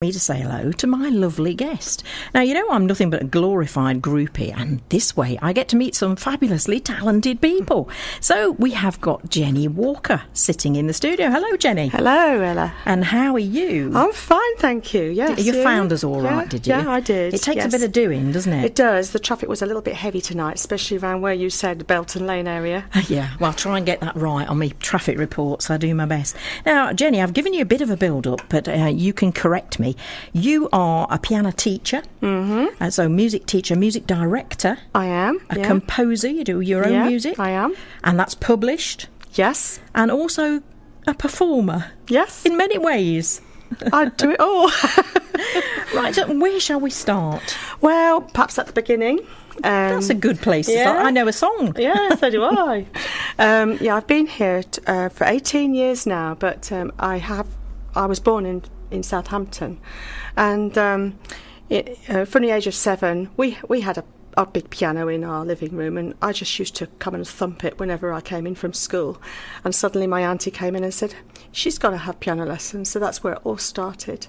Me to say hello to my lovely guest. Now, you know I'm nothing but a glorified groupie, and this way I get to meet some fabulously talented people. So we have got Jenny Walker sitting in the studio. Hello, Jenny. Hello, Ella. And how are you? I'm fine, thank you. Yes, you found us all right, did you? Yeah, I did. It takes a bit of doing, doesn't it? It does. The traffic was a little bit heavy tonight, especially around where you said the Belton Lane area. Yeah, well, I'll try and get that right on my traffic reports. I do my best. Now, Jenny, I've given you a bit of a build-up, but you can correct me. You are a piano teacher, so music teacher, music director. I am. A composer, you do your own music. I am. And that's published. Yes. And also a performer. Yes. In many ways. I do it all. Right, so where shall we start? Well, perhaps at the beginning. That's a good place to start. I know a song. Yeah, so do I. I've been here for 18 years now, but I was born in Southampton, and from the age of 7 we had a big piano in our living room, and I just used to come and thump it whenever I came in from school, and suddenly my auntie came in and said she's got to have piano lessons. So that's where it all started.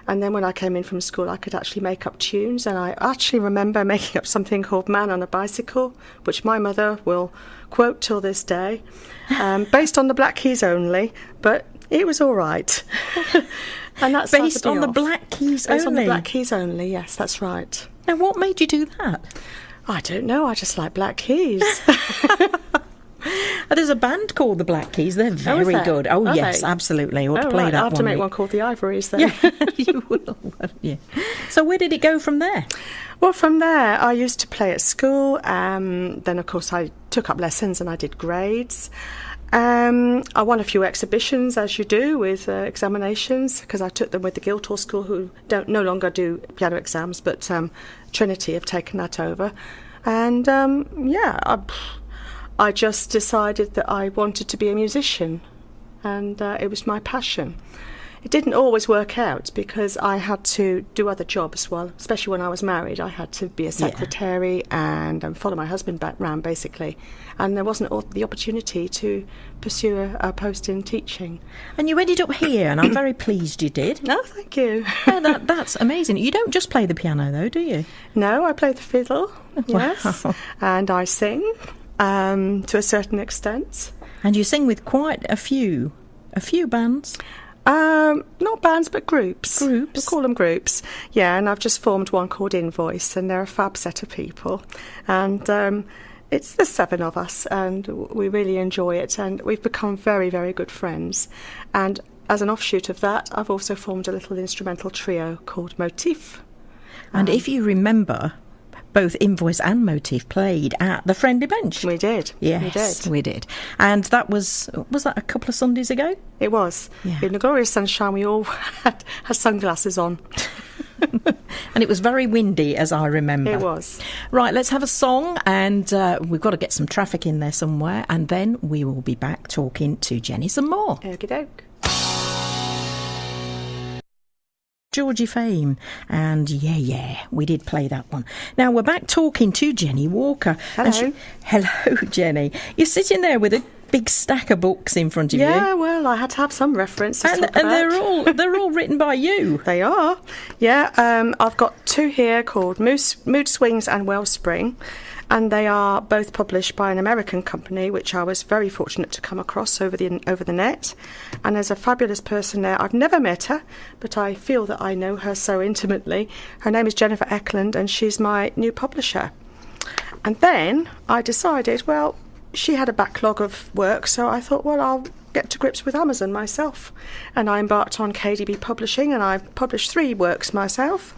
And then when I came in from school, I could actually make up tunes, and I actually remember making up something called Man on a Bicycle, which my mother will quote till this day, based on the Black Keys only, but it was all right. And that's based on the Black Keys only? Based on the Black Keys only, yes, that's right. Now, what made you do that? I don't know, I just like Black Keys. There's a band called the Black Keys. They're very good. Oh, Are yes, they? absolutely. I ought to play that I'll have to make week. one called the Ivories then. Yeah, you will. Yeah. So where did it go from there? Well, from there, I used to play at school. Then, of course, I took up lessons and I did grades. I won a few exhibitions, as you do, with examinations, because I took them with the Guildhall School, who no longer do piano exams, but Trinity have taken that over. And, I just decided that I wanted to be a musician, and it was my passion. It didn't always work out because I had to do other jobs. Well, especially when I was married, I had to be a secretary and follow my husband back round, basically. And there wasn't the opportunity to pursue a post in teaching. And you ended up here, and I'm very pleased you did. Oh, thank you. Yeah, that's amazing. You don't just play the piano, though, do you? No, I play the fiddle, yes, Wow. and I sing to a certain extent. And you sing with quite a few bands. Not bands, but groups. Groups? We call them groups. Yeah, and I've just formed one called Invoice, and they're a fab set of people. And it's the 7 of us, and we really enjoy it, and we've become very, very good friends. And as an offshoot of that, I've also formed a little instrumental trio called Motif. And if you remember, both Invoice and Motif played at the Friendly Bench. We did. Yes, we did. And that was that a couple of Sundays ago? It was. Yeah. In the glorious sunshine, we all had sunglasses on. And it was very windy, as I remember. It was. Right, let's have a song, and we've got to get some traffic in there somewhere, and then we will be back talking to Jenny some more. Okie doke. Georgie Fame, and yeah, we did play that one. Now we're back talking to Jenny Walker. Hello. Hello, Jenny. You're sitting there with a big stack of books in front of you. Yeah, well, I had to have some reference to talk about. And they're all written by you. They are. Yeah, I've got 2 here called Mood Swings and Wellspring, and they are both published by an American company, which I was very fortunate to come across over the net. And there's a fabulous person there. I've never met her, but I feel that I know her so intimately. Her name is Jennifer Eklund, and she's my new publisher. And then I decided, well, she had a backlog of work, so I thought, well, I'll get to grips with Amazon myself. And I embarked on KDB Publishing, and I've published 3 works myself.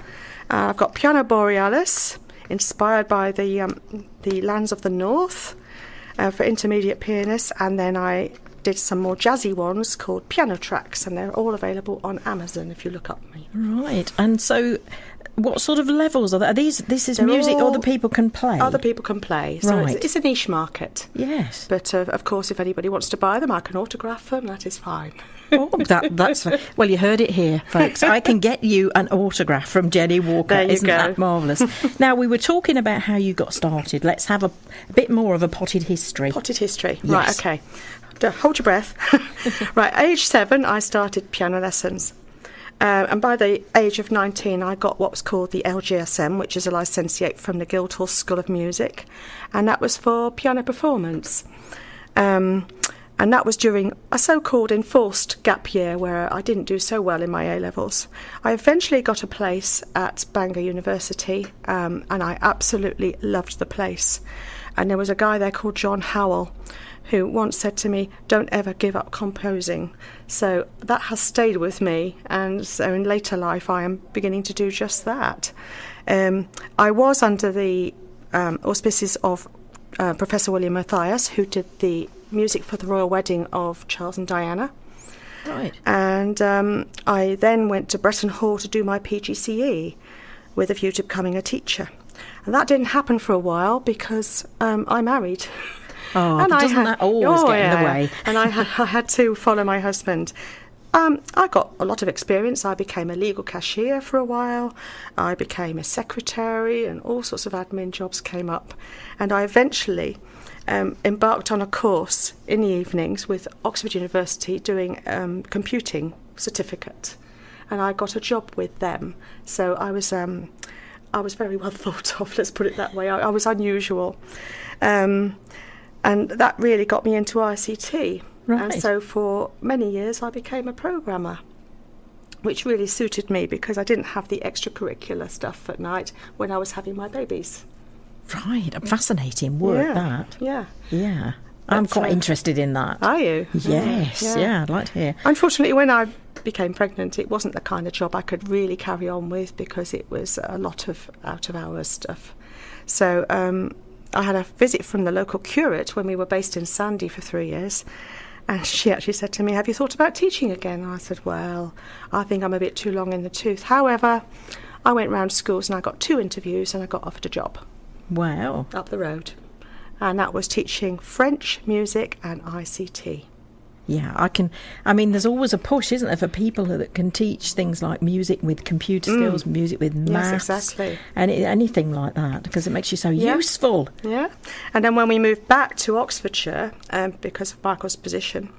I've got Piano Borealis, inspired by the lands of the north, for intermediate pianists, and then I did some more jazzy ones called Piano Tracks, and they're all available on Amazon if you look up me. Right, and so what sort of levels are there? This is music other people can play? Other people can play, so right. it's a niche market. Yes. But of course, if anybody wants to buy them, I can autograph them, that is fine. Oh, that's well, you heard it here, folks. I can get you an autograph from Jenny Walker. There you Isn't go. that marvellous? Now, we were talking about how you got started. Let's have a bit more of a potted history. Potted history. Yes. Right, okay. Hold your breath. Right, age 7, I started piano lessons. And by the age of 19, I got what was called the LGSM, which is a licentiate from the Guildhall School of Music, and that was for piano performance. And that was during a so-called enforced gap year where I didn't do so well in my A-levels. I eventually got a place at Bangor University, and I absolutely loved the place. And there was a guy there called John Howell, who once said to me, "Don't ever give up composing." So that has stayed with me, and so in later life I am beginning to do just that. I was under the auspices of Professor William Matthias, who did the music for the royal wedding of Charles and Diana. Right. And I then went to Bretton Hall to do my PGCE with a view to becoming a teacher. And that didn't happen for a while because I married. Oh, and doesn't that always get in the way? And I had to follow my husband. I got a lot of experience. I became a legal cashier for a while. I became a secretary, and all sorts of admin jobs came up. And I eventually embarked on a course in the evenings with Oxford University doing computing certificate. And I got a job with them. So I was very well thought of, let's put it that way. I was unusual. And that really got me into ICT. Right. And so for many years I became a programmer, which really suited me because I didn't have the extracurricular stuff at night when I was having my babies. Right, fascinating work, that. Yeah. Yeah. I'm quite interested in that. Are you? Yes, yeah, I'd like to hear. Unfortunately, when I became pregnant, it wasn't the kind of job I could really carry on with because it was a lot of out-of-hours stuff. So I had a visit from the local curate when we were based in Sandy for 3 years, and she actually said to me, "Have you thought about teaching again?" And I said, "Well, I think I'm a bit too long in the tooth." However, I went round schools and I got 2 interviews and I got offered a job. Wow. Up the road. And that was teaching French, music and ICT. Yeah, there's always a push, isn't there, for people that can teach things like music with computer skills, music with maths. Yes, exactly. And anything like that, because it makes you so useful. Yeah. And then when we moved back to Oxfordshire, because of Michael's position,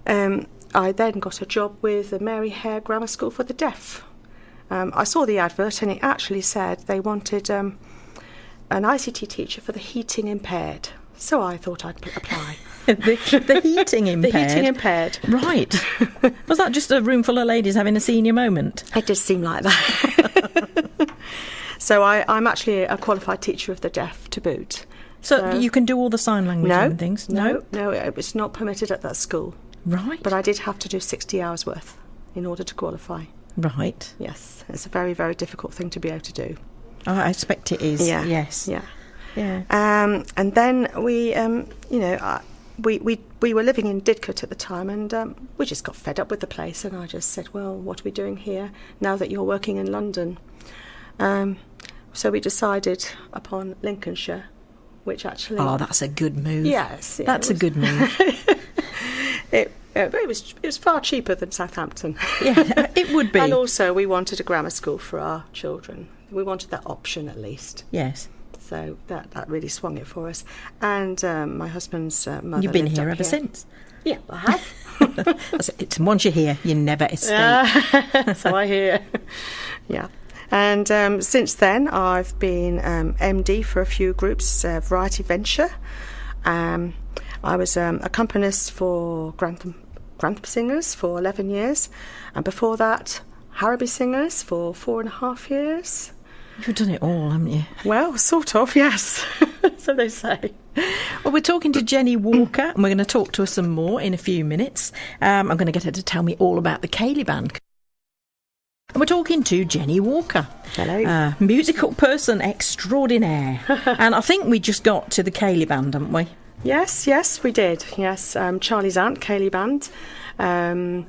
I then got a job with the Mary Hare Grammar School for the Deaf. I saw the advert and it actually said they wanted an ICT teacher for the heating impaired. So I thought I'd apply. the heating impaired? The heating impaired. Right. Was that just a room full of ladies having a senior moment? It did seem like that. So I'm actually a qualified teacher of the deaf to boot. So you can do all the sign language and things? No, it's not permitted at that school. Right. But I did have to do 60 hours worth in order to qualify. Right. Yes, it's a very, very difficult thing to be able to do. Oh, I expect it is. Yeah. Yes. Yeah. Yeah. And then we were living in Didcot at the time, and we just got fed up with the place. And I just said, "Well, what are we doing here now that you're working in London?" So we decided upon Lincolnshire, which actually. Oh, that's a good move. Yes, yeah, that's a good move. It was far cheaper than Southampton. Yeah, it would be. And also, we wanted a grammar school for our children. We wanted that option at least. Yes. So that really swung it for us. And my husband's mother. You've been here ever since? Yeah, I have. It's once you're here, you never escape. So I hear. Yeah. And since then, I've been MD for a few groups, Variety Venture. I was accompanist for Grantham Singers for 11 years. And before that, Harrowby Singers for 4.5 years. You've done it all, haven't you? Well, sort of, yes. So they say. Well, we're talking to Jenny Walker, and we're going to talk to her some more in a few minutes. I'm going to get her to tell me all about the Ceilidh Band. And we're talking to Jenny Walker. Hello. Musical person extraordinaire. And I think we just got to the Ceilidh Band, haven't we? Yes, we did. Yes, Charlie's aunt, Ceilidh Band. And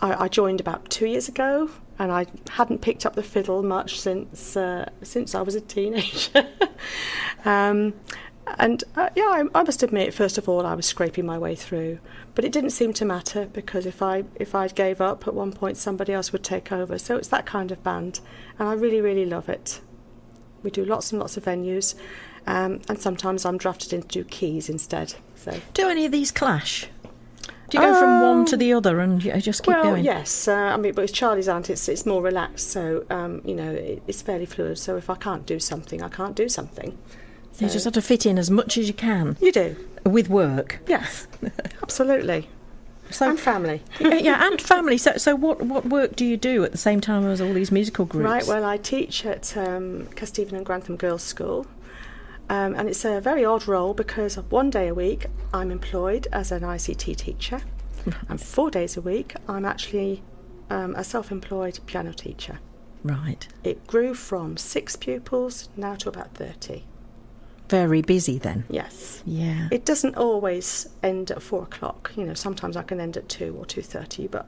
I joined about 2 years ago. And I hadn't picked up the fiddle much since I was a teenager. I must admit, first of all, I was scraping my way through. But it didn't seem to matter because if I gave up at one point, somebody else would take over. So it's that kind of band, and I really, really love it. We do lots and lots of venues, and sometimes I'm drafted in to do keys instead. So do any of these clash? Do you go from one to the other and you just keep going? Well, yes. I mean, but with Charlie's aunt, it's more relaxed. So, it's fairly fluid. So if I can't do something, I can't do something. So You just have to fit in as much as you can. You do. With work. Yes, absolutely. So, and family. Yeah, and family. So what work do you do at the same time as all these musical groups? Right, well, I teach at Castleton and Grantham Girls' School. And it's a very odd role because 1 day a week I'm employed as an ICT teacher, and 4 days a week I'm actually a self-employed piano teacher. Right. It grew from 6 pupils now to about 30. Very busy then. Yes. Yeah. It doesn't always end at 4 o'clock. Sometimes I can end at 2 or 2:30, but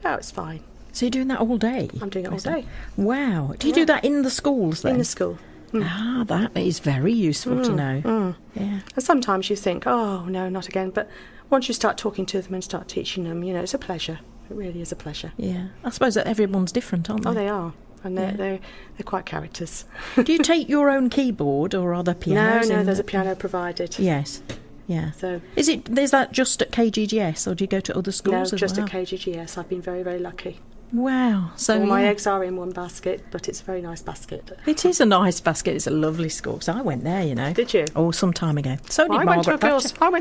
it's fine. So you're doing that all day? I'm doing it all day. Wow. Do you do that in the schools then? In the school. Ah, that is very useful to know. Yeah. And sometimes you think, oh, no, not again. But once you start talking to them and start teaching them, it's a pleasure. It really is a pleasure. Yeah. I suppose that everyone's different, aren't they? Oh, they are. And they're quite characters. Do you take your own keyboard or are there pianos? No, there's a piano provided. Yes. Yeah. So is that just at KGGS or do you go to other schools as just well? at KGGS. I've been very, very lucky. Wow. So all my eggs are in one basket, but it's a very nice basket. It is a nice basket. It's a lovely school. So I went there, Did you? Oh, some time ago. So did I went to Margaret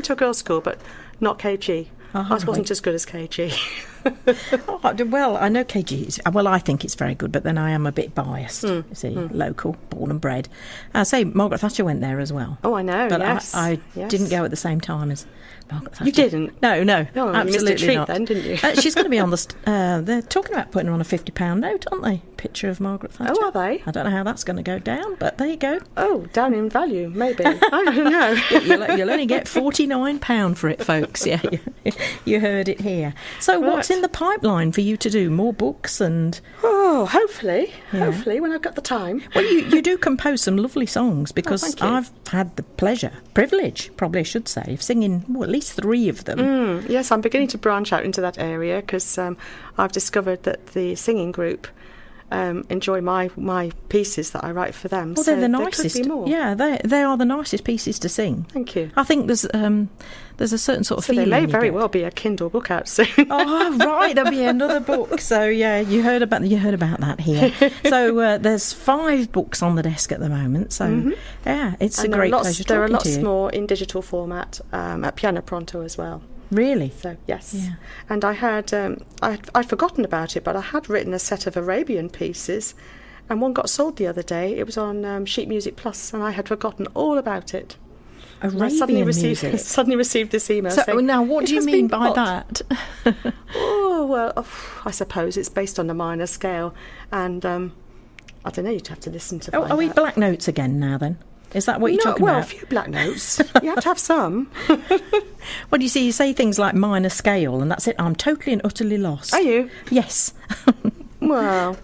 a girls' school, but not KG. I wasn't as good as KG. Well, I know KG. Well, I think it's very good, but then I am a bit biased. You see, local, born and bred. I say Margaret Thatcher went there as well. Oh, I know. But yes. I didn't go at the same time as Margaret Thatcher. You didn't? No, Oh, absolutely you missed a treat not. then, didn't you? She's going to be on the. They're talking about putting her on a £50 note, aren't they? Picture of Margaret Thatcher. Oh, are they? I don't know how that's going to go down, but there you go. Oh, down in value, maybe. I don't know. You'll only get £49 for it, folks. Yeah, you heard it here. So, what's in the pipeline for you to do? More books and. Oh, hopefully, when I've got the time. Well, you do compose some lovely songs because thank you. I've had the privilege, probably I should say, of singing at least 3 of them. Yes, I'm beginning to branch out into that area because I've discovered that the singing group enjoy my pieces that I write for them. Well, so they're the nicest. There could be more. Yeah, they are the nicest pieces to sing. Thank you. I think there's a certain sort of So feeling. there may you very get. well be a Kindle book out soon. Oh, right, there'll be another book. So yeah, you heard about that here. So there's 5 books on the desk at the moment. So yeah, it's a great pleasure There are talking to lots you. more in digital format at Piano Pronto as well. Really? So yes, Yeah. and I had I'd forgotten about it, but I had written a set of Arabian pieces, and one got sold the other day. It was on Sheet Music Plus, and I had forgotten all about it. And I Arabian music. Suddenly received this email. So saying, now, what "It do you has mean been by bought." that? Oh well, I suppose it's based on a minor scale, and I don't know. You'd have to listen to. Are we black notes again now? Then is that what you're talking well, about? a few black notes. You have to have some. Well, you see, you say things like minor scale, and that's it. I'm totally and utterly lost. Are you? Yes. Well,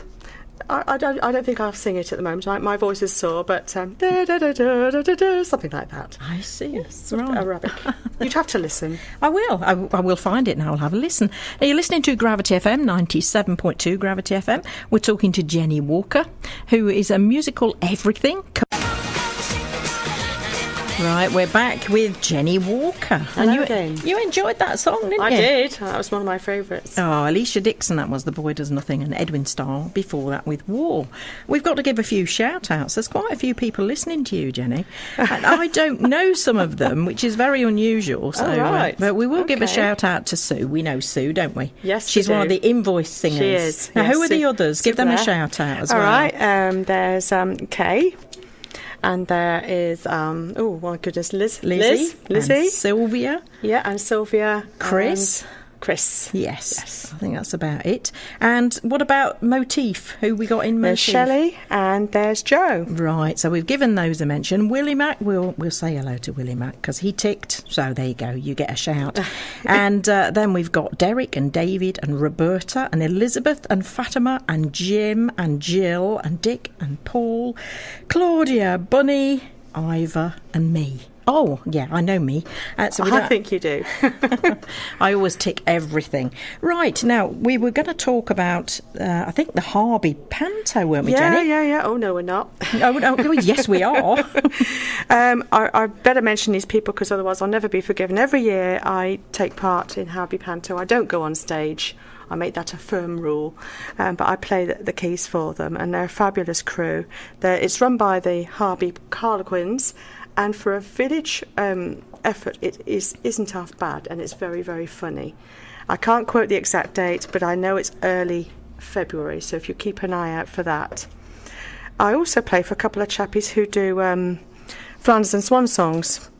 I don't think I'll sing it at the moment. My voice is sore, but da, da, da, da, da, da, da, something like that. I see. Yes, Right. Arabic. You'd have to listen. I will. I will find it and I'll have a listen. Now, you're listening to Gravity FM, 97.2 Gravity FM. We're talking to Jenny Walker, who is a musical everything. Right, we're back with Jenny Walker. Hello again. You enjoyed that song, didn't you? I did. That was one of my favourites. Oh, Alicia Dixon, that was The Boy Does Nothing, and Edwin Starr before that with War. We've got to give a few shout-outs. There's quite a few people listening to you, Jenny. And I don't know some of them, which is very unusual. So, right. but we will give a Okay. shout-out to Sue. We know Sue, don't we? Yes, She's we one of do. the Invoice singers. She is. Now, yes, who are the Sue- others? Sue Give them a Blair. shout-out as All well. right. There's Kay. And there is, oh my goodness, Lizzie. And Sylvia. Yeah, and Sylvia. Chris. And Chris. Yes, I think that's about it. And what about Motif? Who we got in Motif? There's Shelley and there's Joe. Right, so we've given those a mention. Willie Mac, we'll say hello to Willie Mac because he ticked. So there you go, you get a shout. And then we've got Derek and David and Roberta and Elizabeth and Fatima and Jim and Jill and Dick and Paul, Claudia, Bunny, Ivor and me. Oh, yeah, I know me. So I think you do. I always tick everything. Right, now, we were going to talk about, I think, the Harby Panto, weren't we, Jenny? Yeah. Oh, no, we're not. Oh, yes, we are. I better mention these people because otherwise I'll never be forgiven. Every year I take part in Harby Panto. I don't go on stage. I make that a firm rule, but I play the keys for them, and they're a fabulous crew. It's run by the Harby Harlequins, and for a village effort, it isn't half bad, and it's very, very funny. I can't quote the exact date, but I know it's early February, so if you keep an eye out for that. I also play for a couple of chappies who do Flanders and Swan songs,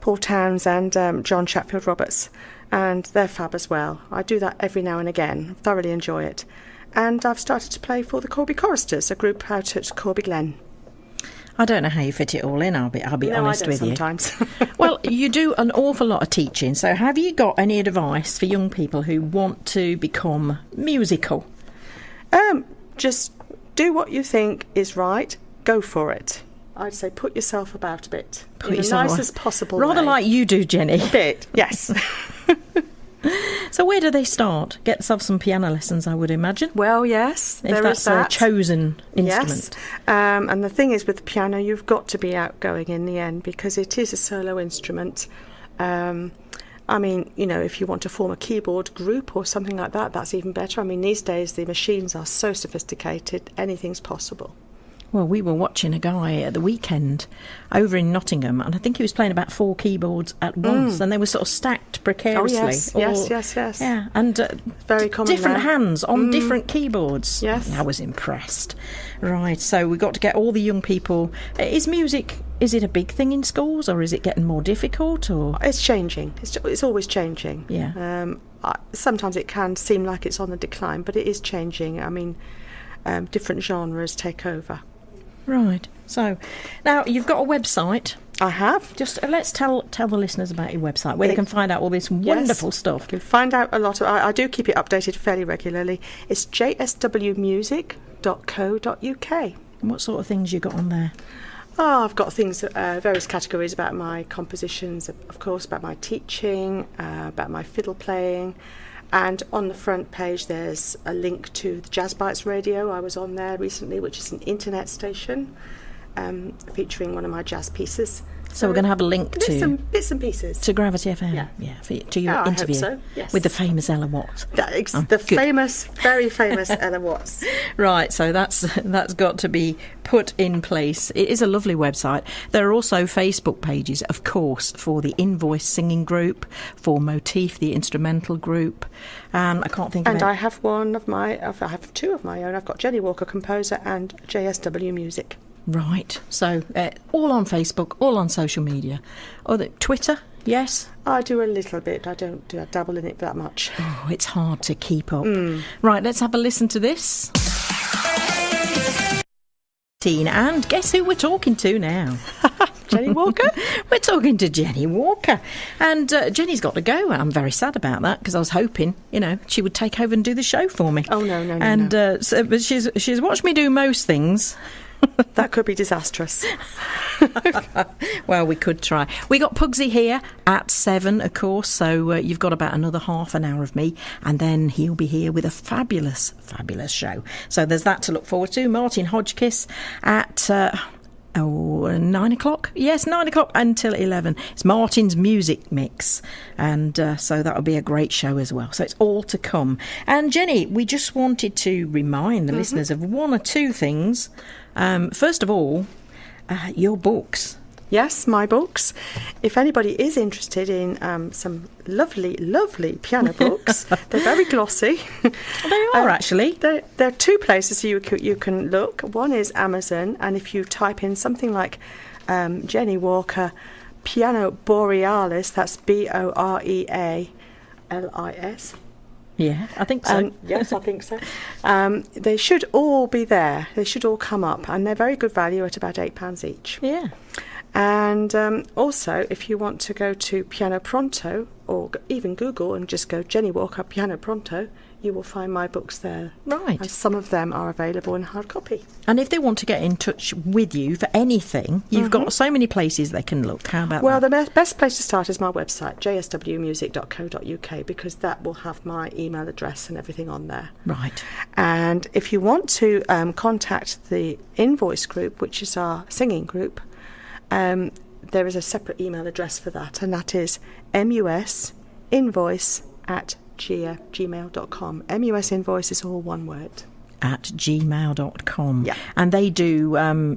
Paul Towns and John Chatfield Roberts, and they're fab as well. I do that every now and again. Thoroughly enjoy it. And I've started to play for the Corby Choristers, a group out at Corby Glen. I don't know how you fit it all in, I'll be honest with you. Sometimes. Well, you do an awful lot of teaching, so have you got any advice for young people who want to become musical? Just do what you think is right. Go for it. I'd say put yourself about a bit. In the nicest possible way. Rather like you do, Jenny. A bit, yes. So where do they start? Get themselves some piano lessons, I would imagine. Well, yes, if that's their chosen instrument. Yes. And the thing is with the piano, you've got to be outgoing in the end because it is a solo instrument. I mean, you know, if you want to form a keyboard group or something like that, that's even better. I mean, these days the machines are so sophisticated, anything's possible. Well, we were watching a guy at the weekend over in Nottingham, and I think he was playing about 4 keyboards at once, and they were sort of stacked precariously. Oh, yes. Yeah, and very common different now. hands on different keyboards. Yes. I was impressed. Right, so we've got to get all the young people. Is it a big thing in schools, or is it getting more difficult? Or It's changing. It's always changing. Yeah. Sometimes it can seem like it's on the decline, but it is changing. I mean, different genres take over. Right. So, now you've got a website. I have. Just let's tell the listeners about your website, where they can find out all this wonderful stuff. You can find out a lot. I do keep it updated fairly regularly. It's jswmusic.co.uk. And what sort of things you got on there? Oh, I've got things, various categories about my compositions, of course, about my teaching, about my fiddle playing. And on the front page, there's a link to the Jazz Bites radio. I was on there recently, which is an internet station featuring one of my jazz pieces. So we're going to have a link to bits and pieces to Gravity FM. To your interview I hope so, yes. with the famous Ella Watts. Famous, very famous Ella Watts. Right, so that's got to be put in place. It is a lovely website. There are also Facebook pages, of course, for the Invoice singing group, for Motif, the instrumental group, and I can't think of it. And I have I have 2 of my own. I've got Jenny Walker Composer and JSW Music. Right, so all on Facebook, all on social media. Twitter, yes? I do a little bit. I don't dabble in it that much. Oh, it's hard to keep up. Right, let's have a listen to this. And guess who we're talking to now? Jenny Walker? We're talking to Jenny Walker. And Jenny's got to go. I'm very sad about that because I was hoping, she would take over and do the show for me. Oh, no. And but she's watched me do most things. That could be disastrous. Well, we could try. We got Pugsy here at 7, of course, so you've got about another half an hour of me, and then he'll be here with a fabulous show. So there's that to look forward to. Martin Hodgkiss at 9 o'clock? Yes, 9 o'clock until 11. It's Martin's Music Mix, and so that'll be a great show as well. So it's all to come. And Jenny, we just wanted to remind the listeners of 1 or 2 things. First of all, your books. Yes, my books. If anybody is interested in some lovely, lovely piano books, they're very glossy. They are, actually. There are 2 places you can look. One is Amazon, and if you type in something like Jenny Walker Piano Borealis, that's Borealis. Yeah, I think so. Yes, I think so. They should all be there. They should all come up, and they're very good value at about £8 each. Yeah. And also, if you want to go to Piano Pronto, or even Google and just go Jenny Walker Piano Pronto, you will find my books there. Right. And some of them are available in hard copy. And if they want to get in touch with you for anything, you've got so many places they can look. How about Well, that? the best place to start is my website, jswmusic.co.uk, because that will have my email address and everything on there. Right. And if you want to contact the Invoice group, which is our singing group, there is a separate email address for that, and that is musinvoice@gmail.com. Musinvoice is all one word. At gmail.com. Yeah. And they do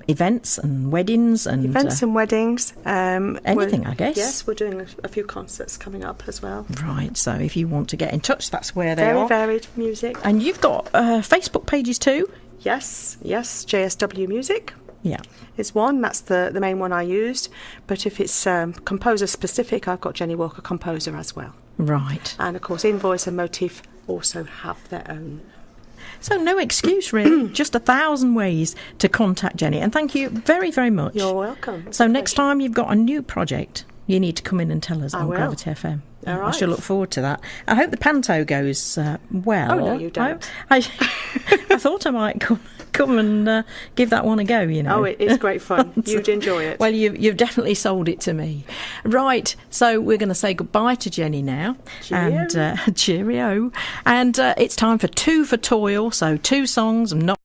events and weddings and... Events and weddings. anything, I guess. Yes, we're doing a few concerts coming up as well. Right, so if you want to get in touch, that's where they Very are. varied music. And you've got Facebook pages too? Yes, JSW Music Yeah. is one. That's the main one I used. But if it's composer specific, I've got Jenny Walker Composer as well. Right. And of course, Invoice and Motif also have their own. So no excuse, really. Just 1,000 ways to contact Jenny. And thank you very, very much. You're welcome. So next time you've got a new project, you need to come in and tell us I on will. Gravity FM. All I right. shall look forward to that. I hope the panto goes well. Oh, no, you don't. I thought I might come and give that one a go, you know. Oh, it is great fun. You'd enjoy it. Well, you've definitely sold it to me. Right, so we're going to say goodbye to Jenny now. Cheerio. And cheerio. And it's time for Two for Toil, so 2 songs, not